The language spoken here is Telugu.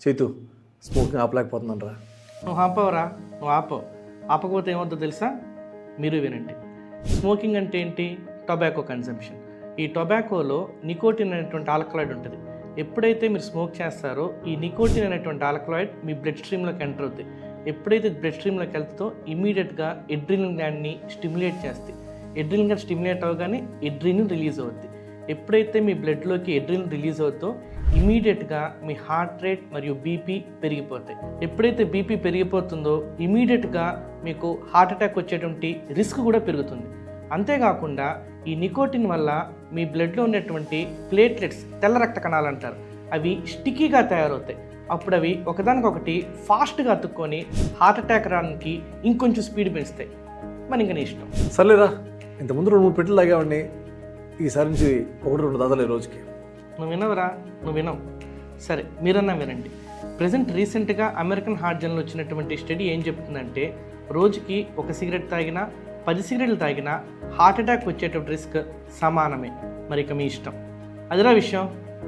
చైతు స్మోకింగ్ ఆపలేకపోతున్నాను రా. నువ్వు ఆపవరా, నువ్వు ఆపకపోతే ఏమవుతుందో తెలుసా? మీరు వినండి. స్మోకింగ్ అంటే ఏంటి? Tobacco consumption. ఈ టొబాకోలో నికోటిన్ అనేటువంటి ఆల్కలాయిడ్ ఉంటుంది. ఎప్పుడైతే మీరు స్మోక్ చేస్తారో ఈ నికోటిన్ అనేటువంటి ఆల్కలాయిడ్ మీ బ్లడ్ స్ట్రీమ్లోకి ఎంటర్ అవుతుంది. ఎప్పుడైతే బ్లడ్ స్ట్రీమ్లోకి వెళ్తుందో ఇమీడియట్గా ఎడ్రినల్ గ్లాండ్ని స్టిమ్యులేట్ చేస్తాయి. ఎడ్రినల్ గ్లాండ్ స్టిమ్యులేట్ అవ్వగానే ఎడ్రినల్ రిలీజ్ అవుద్ది. ఎప్పుడైతే మీ బ్లడ్లోకి ఎడ్రినల్ రిలీజ్ అవుతుందో ఇమీడియట్గా మీ హార్ట్ రేట్ మరియు బీపీ పెరిగిపోతాయి. ఎప్పుడైతే బీపీ పెరిగిపోతుందో ఇమీడియట్గా మీకు హార్ట్ అటాక్ వచ్చేటువంటి రిస్క్ కూడా పెరుగుతుంది. అంతేకాకుండా ఈ నికోటిన్ వల్ల మీ బ్లడ్లో ఉన్నటువంటి ప్లేట్లెట్స్, తెల్ల రక్త కణాలు అంటారు, అవి స్టిక్కీగా తయారవుతాయి. అప్పుడు అవి ఒకదానికొకటి ఫాస్ట్గా అతుక్కొని హార్ట్ అటాక్ రావడానికి ఇంకొంచెం స్పీడ్ పెంచుతాయి. మరి ఇంకా నీ ఇష్టం. సర్లేరా, ఇంతకుముందు 2-3 పెట్టెలు తాగేవాడిని, ఈసారి నుంచి 1-2 దాదాలు ఈ రోజుకి. నువ్వు వినవరా? నువ్వు వినవు. సరే, మీరన్నా వినండి. ప్రజెంట్ రీసెంట్గా అమెరికన్ హార్ట్ జర్నల్ వచ్చినటువంటి స్టడీ ఏం చెప్తుందంటే రోజుకి 1 సిగరెట్ తాగినా 10 సిగరెట్లు తాగినా హార్ట్ అటాక్ వచ్చేటువంటి రిస్క్ సమానమే. మరి ఇక మీ ఇష్టం. అదిరా విషయం.